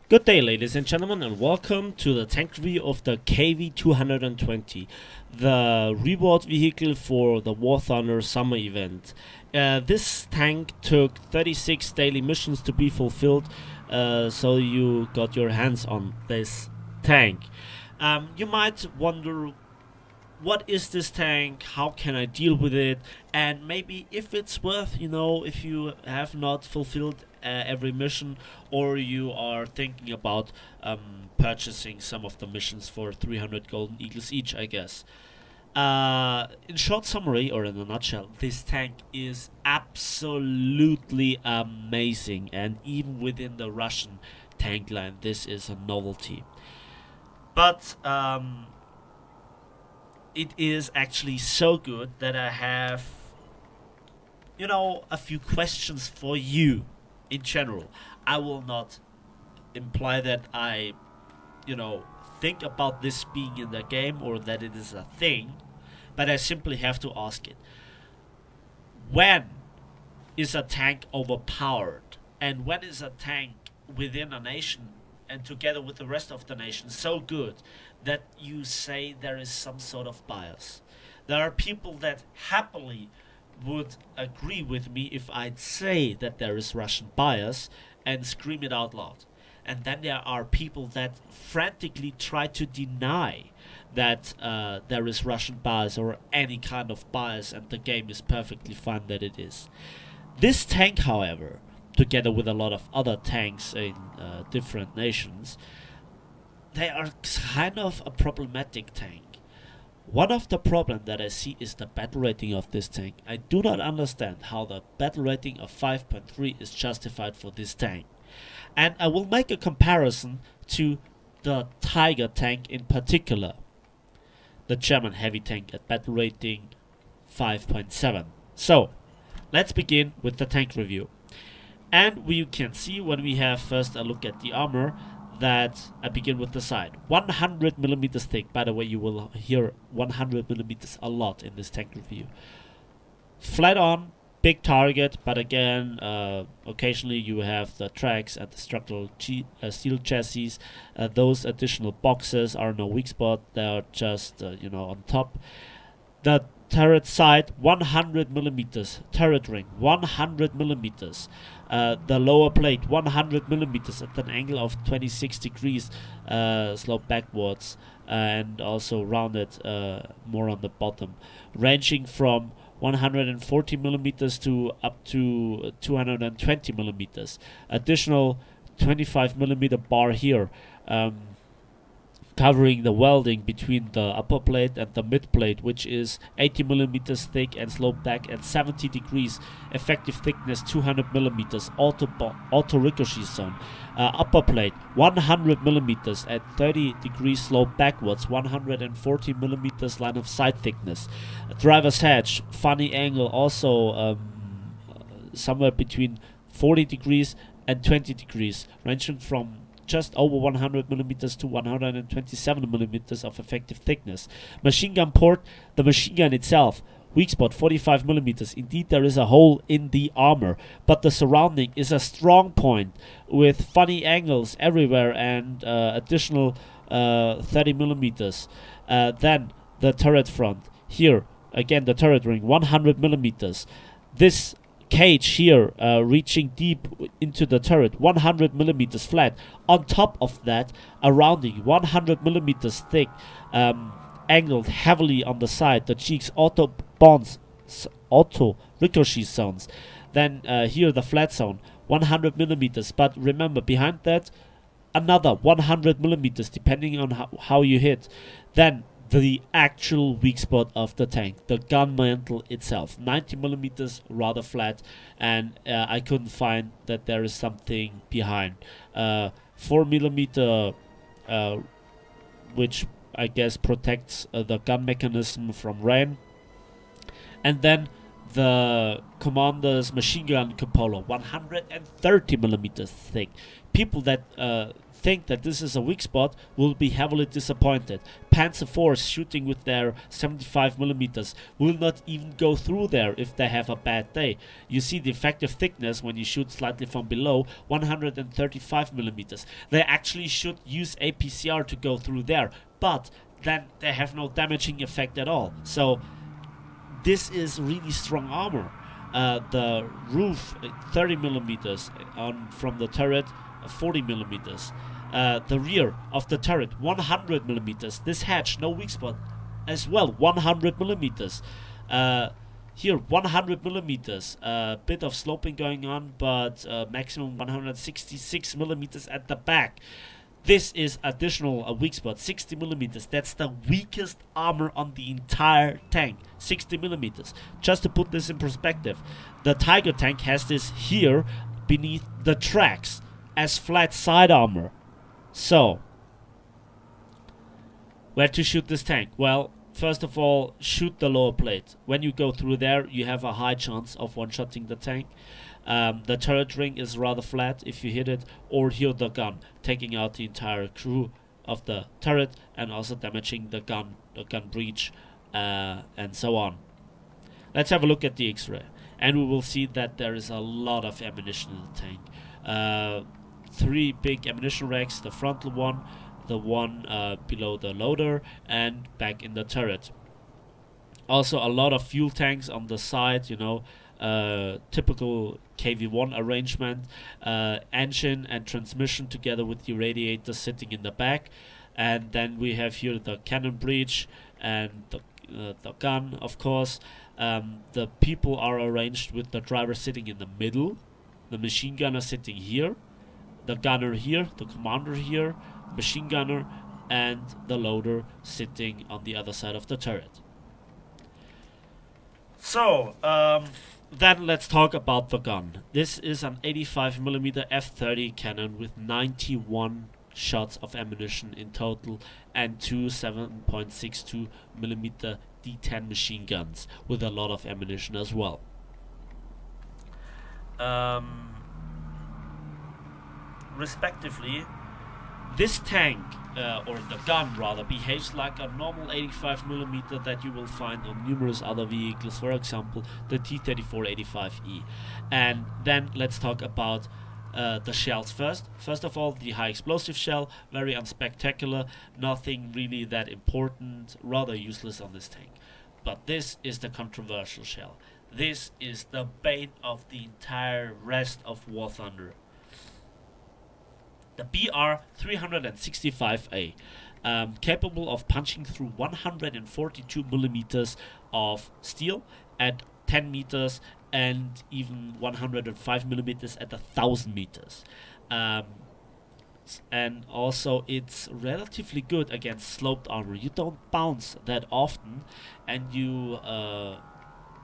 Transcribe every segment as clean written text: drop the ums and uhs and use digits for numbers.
Good day, ladies and gentlemen, and welcome to the tank review of the KV-220, the reward vehicle for the War Thunder summer event. This tank took 36 daily missions to be fulfilled, so you got your hands on this tank. You might wonder, what is this tank, how can I deal with it, and maybe if it's worth, if you have not fulfilled every mission, or you are thinking about purchasing some of the missions for 300 golden eagles each, I guess. In short summary, or in a nutshell, this tank is absolutely amazing, and even within the Russian tank line, this is a novelty. But it is actually so good that I have, a few questions for you in general. I will not imply that I, think about this being in the game or that it is a thing, but I simply have to ask it. When is a tank overpowered? And when is a tank within a nation and together with the rest of the nation so good that you say there is some sort of bias? There are people that happily would agree with me if I'd say that there is Russian bias and scream it out loud. And then there are people that frantically try to deny that there is Russian bias or any kind of bias, and the game is perfectly fine that it is. This tank, however, together with a lot of other tanks in different nations, they are kind of a problematic tank. One of the problems that I see is the battle rating of this tank. I do not understand how the battle rating of 5.3 is justified for this tank. And I will make a comparison to the Tiger tank in particular, the German heavy tank at battle rating 5.7. So, let's begin with the tank review. And we can see when we have first a look at the armor that I begin with the side. 100 millimeters thick. By the way, you will hear 100 millimeters a lot in this tank review. Flat on, big target, but again, occasionally you have the tracks and the structural steel chassis. Those additional boxes are no weak spot. They are just, on top. The turret side, 100 millimeters. Turret ring, 100 millimeters. The lower plate, 100 millimeters at an angle of 26 degrees, slope backwards, and also rounded more on the bottom, ranging from 140 millimeters to up to 220 millimeters. Additional 25 millimeter bar here, covering the welding between the upper plate and the mid plate, which is 80 millimeters thick and sloped back at 70 degrees. Effective thickness 200 millimeters. Auto ricochet zone. Upper plate 100 millimeters at 30 degrees slope backwards. 140 millimeters line of sight thickness. Driver's hatch, funny angle, also somewhere between 40 degrees and 20 degrees, ranging from just over 100 millimeters to 127 millimeters of effective thickness. Machine gun port, the machine gun itself, weak spot 45 millimeters. Indeed, there is a hole in the armor, but the surrounding is a strong point with funny angles everywhere and additional 30 millimeters. Then the turret front, here again the turret ring, 100 millimeters. This cage here reaching deep into the turret, 100 millimeters flat. On top of that, a rounding 100 millimeters thick, angled heavily on the side. The cheeks auto ricochet zones. Then here the flat zone, 100 millimeters. But remember, behind that, another 100 millimeters depending on how you hit. Then the actual weak spot of the tank, the gun mantle itself, 90 millimeters, rather flat, and I couldn't find that there is something behind. 4 millimeter, which I guess protects the gun mechanism from rain, and then The commander's machine gun cupola, 130 millimeters thick. People that think that this is a weak spot will be heavily disappointed. Panzer IVs shooting with their 75 millimeters will not even go through there if they have a bad day. You see the effective thickness when you shoot slightly from below, 135 millimeters. They actually should use APCR to go through there, but then they have no damaging effect at all. So this is really strong armor. The roof 30 millimeters on from the turret, 40 millimeters. The rear of the turret 100 millimeters. This hatch no weak spot as well, 100 millimeters. Here 100 millimeters. Bit of sloping going on, but maximum 166 millimeters at the back. This is additional weak spot, 60 millimeters. That's the weakest armor on the entire tank, 60 millimeters. Just to put this in perspective, the Tiger tank has this here beneath the tracks as flat side armor. So, where to shoot this tank? Well, first of all, shoot the lower plate. When you go through there, you have a high chance of one-shotting the tank. The turret ring is rather flat if you hit it, or hear the gun, taking out the entire crew of the turret and also damaging the gun breech, and so on. Let's have a look at the X-ray, and we will see that there is a lot of ammunition in the tank. 3 big ammunition racks, the frontal one, the one below the loader, and back in the turret. Also a lot of fuel tanks on the side, typical KV-1 arrangement, engine and transmission together with the radiator sitting in the back, and then we have here the cannon breech and the gun, of course. The people are arranged with the driver sitting in the middle, the machine gunner sitting here, the gunner here, the commander here, machine gunner, and the loader sitting on the other side of the turret. So, then let's talk about the gun. This is an 85mm F30 cannon with 91 shots of ammunition in total and 2 7.62mm D10 machine guns with a lot of ammunition as well. Respectively, this tank, or the gun rather, behaves like a normal 85mm that you will find on numerous other vehicles, for example the T-34-85E. And then let's talk about the shells first. First of all, the high explosive shell, very unspectacular, nothing really that important, rather useless on this tank. But this is the controversial shell. This is the bane of the entire rest of War Thunder. The BR-365A, capable of punching through 142 millimeters of steel at 10 meters and even 105 millimeters at 1,000 meters. And also it's relatively good against sloped armor. You don't bounce that often, and you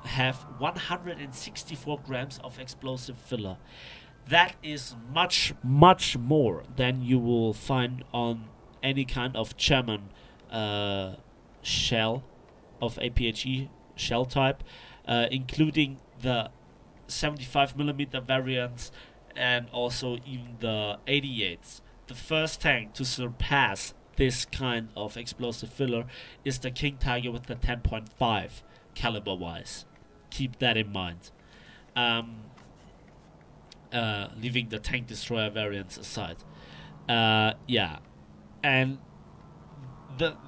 have 164 grams of explosive filler. That is much, much more than you will find on any kind of German shell of APHE shell type, including the 75mm variants and also even the 88s. The first tank to surpass this kind of explosive filler is the King Tiger with the 10.5 caliber wise. Keep that in mind. Leaving the tank destroyer variants aside. And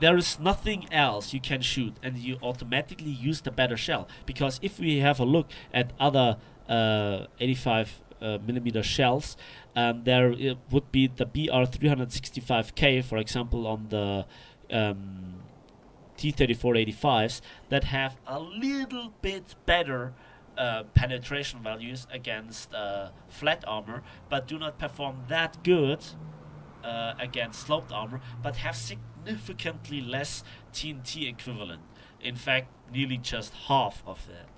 there is nothing else you can shoot, and you automatically use the better shell, because if we have a look at other 85mm shells, there it would be the BR-365K, for example, on the T-34-85s, that have a little bit better penetration values against flat armor, but do not perform that good against sloped armor, but have significantly less TNT equivalent. In fact, nearly just half of that.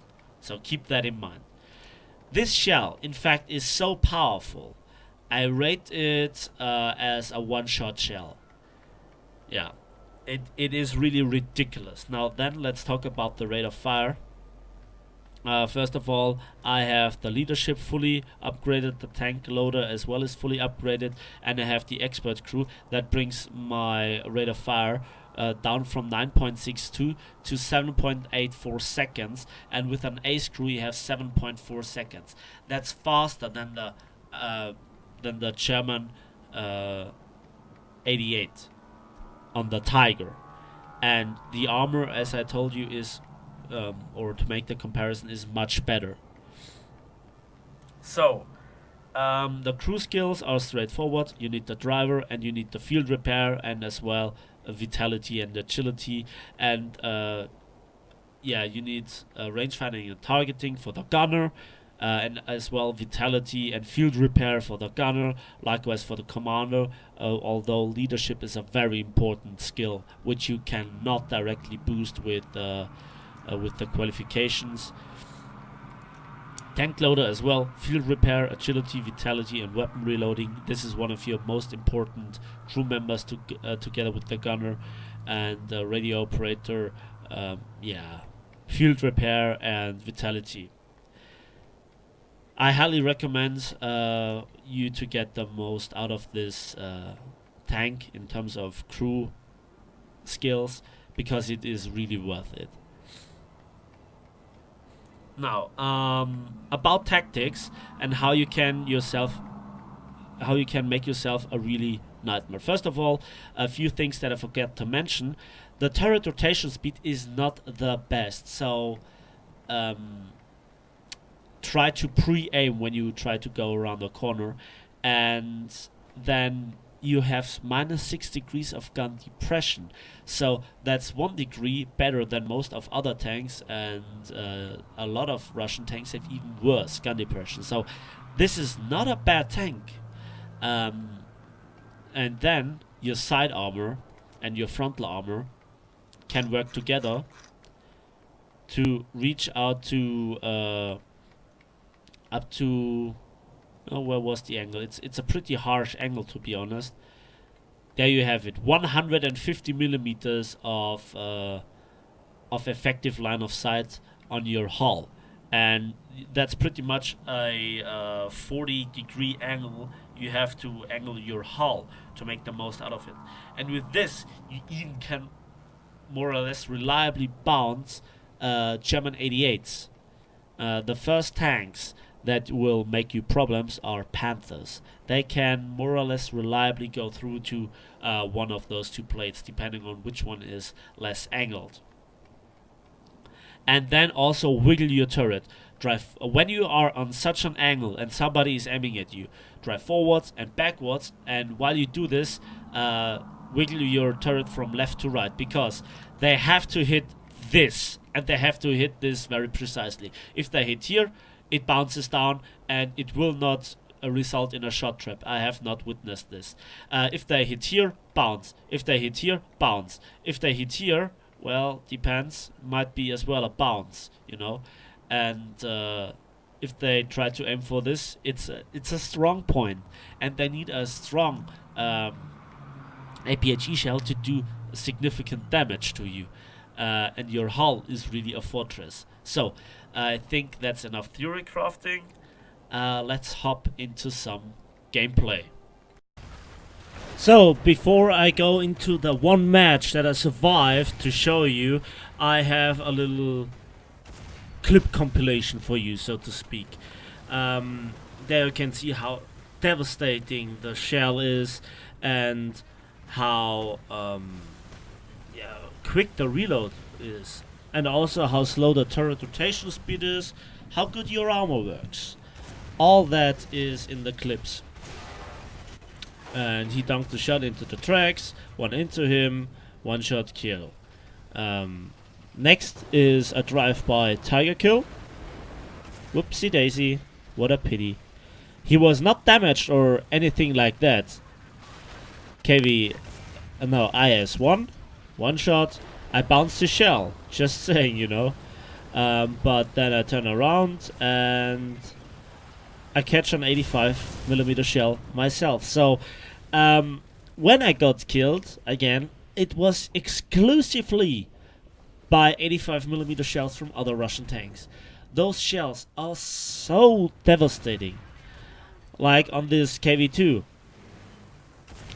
So keep that in mind. This shell, in fact, is so powerful, I rate it as a one-shot shell. Yeah, it is really ridiculous. Now then, let's talk about the rate of fire. First of all, I have the leadership fully upgraded, the tank loader as well is fully upgraded, and I have the expert crew that brings my rate of fire down from 9.62 to 7.84 seconds, and with an ace crew you have 7.4 seconds. That's faster than the German 88 on the Tiger, and the armor, as I told you, is or to make the comparison, is much better. So, the crew skills are straightforward. You need the driver and you need the field repair and as well vitality and agility, and you need range finding and targeting for the gunner, and as well vitality and field repair for the gunner, likewise for the commander, although leadership is a very important skill which you cannot directly boost with the qualifications. Tank loader as well, field repair, agility, vitality, and weapon reloading. This is one of your most important crew members together with the gunner and the radio operator. Field repair and vitality. I highly recommend you to get the most out of this tank in terms of crew skills, because it is really worth it. Now, about tactics and how you can make yourself a really nightmare. First of all, a few things that I forgot to mention. The turret rotation speed is not the best, so try to pre-aim when you try to go around the corner, and then you have -6 degrees of gun depression, so that's 1 degree better than most of other tanks, and a lot of Russian tanks have even worse gun depression, so this is not a bad tank. And then your side armor and your frontal armor can work together to reach out to up to, where was the angle? It's a pretty harsh angle, to be honest. There you have it, 150 millimeters of effective line of sight on your hull, and that's pretty much a 40 degree angle. You have to angle your hull to make the most out of it, and with this you even can more or less reliably bounce German 88s. The first tanks that will make you problems are Panthers. They can more or less reliably go through to one of those two plates, depending on which one is less angled. And then also wiggle your turret. Drive when you are on such an angle and somebody is aiming at you. Drive forwards and backwards, and while you do this, wiggle your turret from left to right, because they have to hit this, and they have to hit this very precisely. If they hit here, it bounces down and it will not result in a shot trap. I have not witnessed this. If they hit here, bounce. If they hit here, bounce. If they hit here, well, depends. Might be as well a bounce, you know. And if they try to aim for this, it's a strong point, and they need a strong APHE shell to do significant damage to you. And your hull is really a fortress. So I think that's enough theory crafting. Let's hop into some gameplay. So before I go into the one match that I survived to show you, I have a little clip compilation for you, so to speak. There you can see how devastating the shell is, and how quick the reload is, and also how slow the turret rotation speed is, how good your armor works. All that is in the clips. And he dunked the shot into the tracks, one into him, one shot kill. Next is a drive-by tiger kill. Whoopsie daisy, what a pity. He was not damaged or anything like that. IS-1, one shot. I bounced the shell, just saying, you know. But then I turn around and I catch an 85mm shell myself. So when I got killed, again, it was exclusively by 85mm shells from other Russian tanks. Those shells are so devastating. Like on this KV2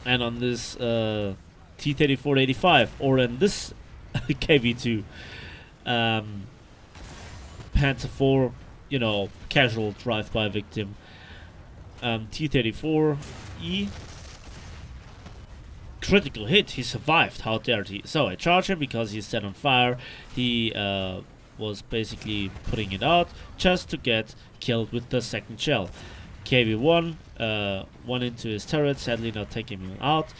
and on this T-34-85, or in this KV2 Panther 4, casual drive-by victim. T-34E, critical hit, he survived, how dare he. So I charge him because he's set on fire. He was basically putting it out just to get killed with the second shell. KV1, one into his turret, sadly not taking him out.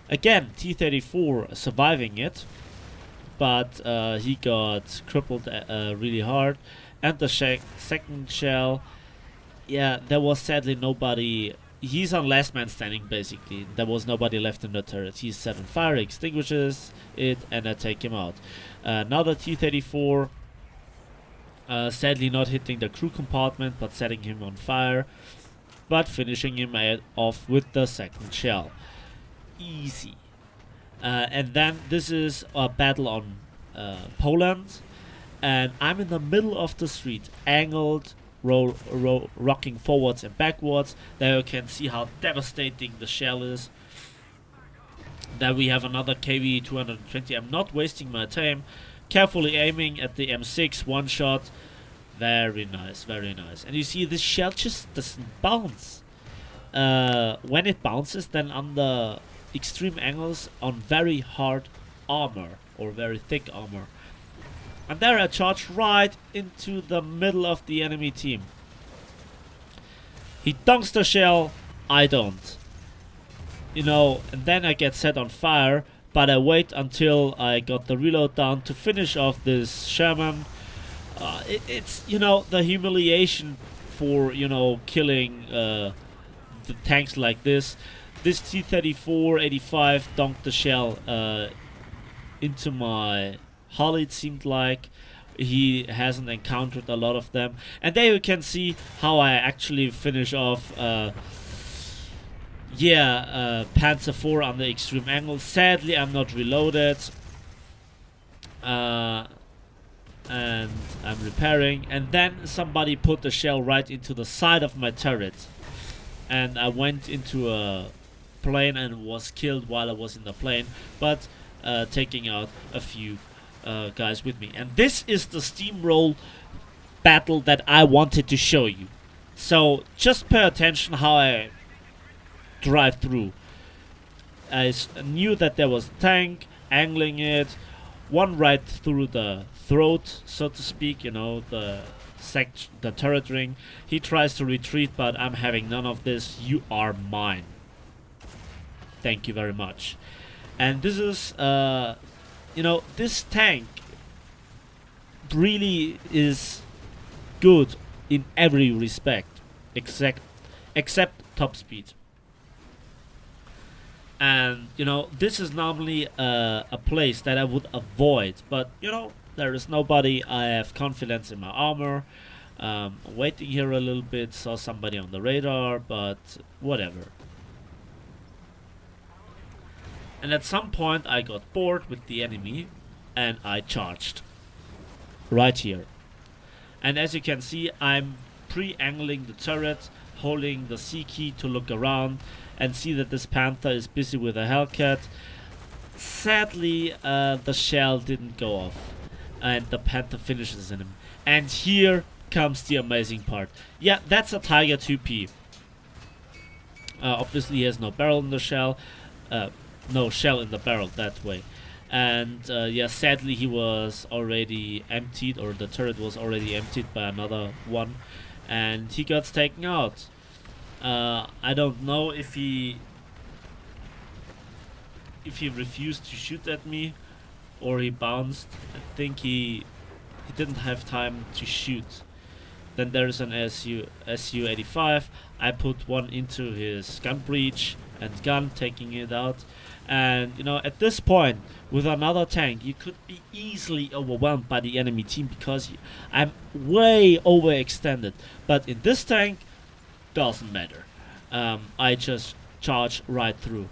Again, T-34 surviving it, but he got crippled really hard. And the second shell, yeah, there was sadly nobody. He's on last man standing, basically. There was nobody left in the turret. He's set on fire, extinguishes it, and I take him out. Another T-34, sadly not hitting the crew compartment, but setting him on fire, but finishing him off with the second shell. Easy. And then this is a battle on Poland, and I'm in the middle of the street, angled, rocking forwards and backwards. There you can see how devastating the shell is. Then we have another KV-220. I'm not wasting my time, carefully aiming at the M6, one shot. Very nice, very nice. And you see this shell just doesn't bounce. When it bounces, then under extreme angles on very hard armor, or very thick armor. And there I charge right into the middle of the enemy team. He dunks the shell, I don't. And then I get set on fire, but I wait until I got the reload down to finish off this Sherman. It's, the humiliation for, killing the tanks like this. This T-34-85 dunked the shell into my hull, it seemed like. He hasn't encountered a lot of them. And there you can see how I actually finish off Panzer 4 on the extreme angle. Sadly, I'm not reloaded. And I'm repairing. And then somebody put the shell right into the side of my turret. And I went into a plane and was killed while I was in the plane. But taking out a few guys with me. And this is the steamroll battle that I wanted to show you. So just pay attention how I drive through. I knew that there was a tank, angling it, one right through the throat, so to speak, the turret ring. He tries to retreat, but I'm having none of this. You are mine. Thank you very much. And this is this tank really is good in every respect, except top speed. And this is normally a place that I would avoid, but there is nobody. I have confidence in my armor. Waiting here a little bit, saw somebody on the radar, but whatever. And at some point I got bored with the enemy and I charged right here. And as you can see, I'm pre-angling the turret, holding the C key to look around and see that this Panther is busy with a Hellcat. Sadly, the shell didn't go off and the Panther finishes in him. And here comes the amazing part. Yeah, that's a Tiger 2P. Obviously he has no barrel in the shell. No shell in the barrel that way. And sadly he was already emptied, or the turret was already emptied by another one, and he got taken out. I don't know if he refused to shoot at me or he bounced. I think he didn't have time to shoot. Then there's an Su-85. I put one into his gun breech and gun, taking it out. And at this point, with another tank, you could be easily overwhelmed by the enemy team because I'm way overextended. But in this tank, doesn't matter. I just charge right through.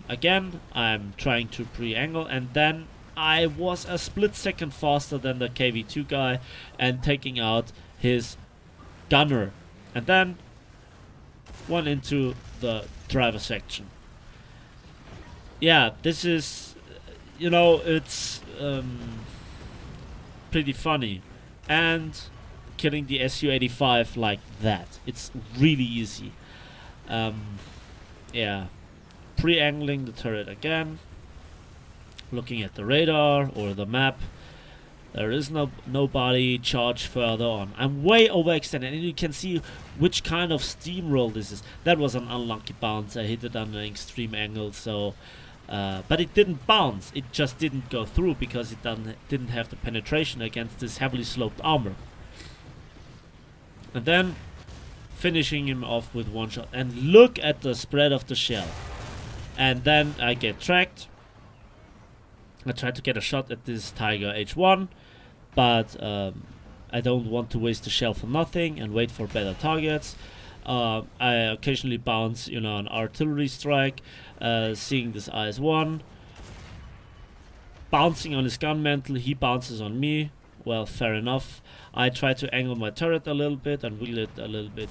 Again, I'm trying to pre-angle, and then I was a split second faster than the KV2 guy and taking out his gunner. And then one into the driver section. Yeah, this is, it's pretty funny. And killing the Su-85 like that, it's really easy. Yeah, pre-angling the turret again, looking at the radar or the map. There is nobody. Charge further on. I'm way overextended, and you can see which kind of steamroll this is. That was an unlucky bounce. I hit it on an extreme angle, so but it didn't bounce. It just didn't go through because it didn't have the penetration against this heavily sloped armor. And then finishing him off with one shot. And look at the spread of the shell. And then I get tracked. I try to get a shot at this Tiger H1, but I don't want to waste the shell for nothing and wait for better targets. I occasionally bounce, an artillery strike, seeing this IS-1, bouncing on his gun mantle. He bounces on me. Well, fair enough. I try to angle my turret a little bit and wheel it a little bit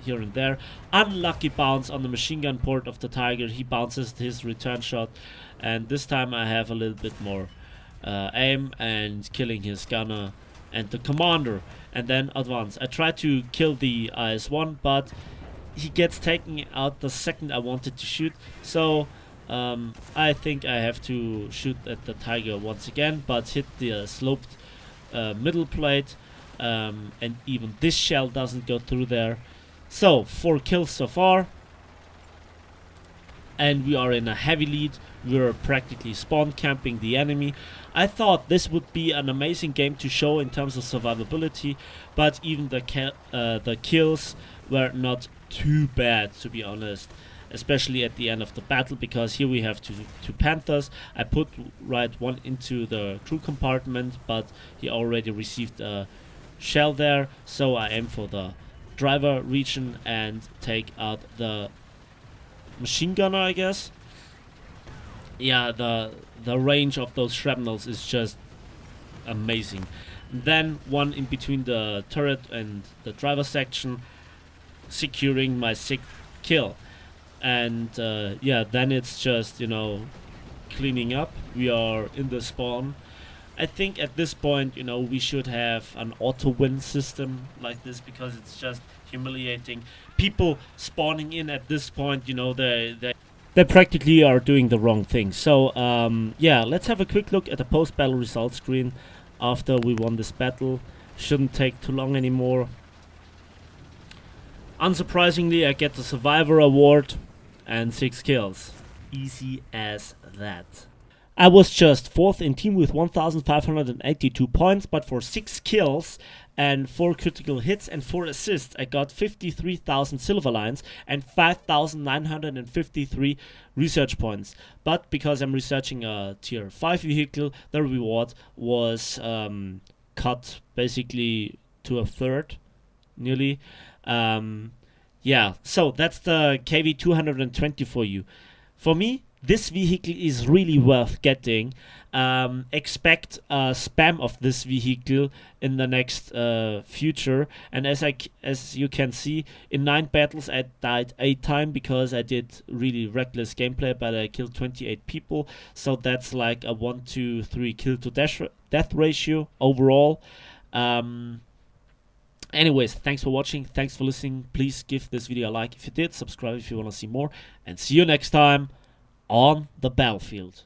here and there. Unlucky bounce on the machine gun port of the Tiger. He bounces his return shot, and this time I have a little bit more aim and killing his gunner and the commander, and then advance. I try to kill the IS-1, but he gets taken out the second I wanted to shoot, so I think I have to shoot at the Tiger once again, but hit the sloped middle plate, and even this shell doesn't go through there. So 4 kills so far, and we are in a heavy lead. We're practically spawn camping the enemy. I thought this would be an amazing game to show in terms of survivability, but even the kills were not too bad, to be honest, especially at the end of the battle, because here we have two Panthers. I put one into the crew compartment, but he already received a shell there, so I aim for the driver region and take out the machine gunner, I guess. Yeah, the range of those shrapnels is just amazing. Then one in between the turret and the driver section, securing my 6th kill. And yeah, then it's just, cleaning up. We are in the spawn. I think at this point, we should have an auto win system like this, because it's just humiliating. People spawning in at this point, they practically are doing the wrong thing. So yeah, let's have a quick look at the post-battle results screen after we won this battle. Shouldn't take too long anymore. Unsurprisingly, I get the Survivor Award and 6 kills. Easy as that. I was just 4th in team with 1,582 points, but for 6 kills and 4 critical hits and 4 assists, I got 53,000 silver lines and 5,953 research points. But because I'm researching a tier 5 vehicle, the reward was cut basically to a third, nearly. Yeah, so that's the KV220 for you. For me, this vehicle is really worth getting. Expect a spam of this vehicle in the next future. And as you can see, in 9 battles I died 8 times because I did really reckless gameplay, but I killed 28 people. So that's like a 1-2-3 kill to death ratio overall. Anyways, thanks for watching, thanks for listening. Please give this video a like if you did, subscribe if you want to see more, and see you next time on the battlefield.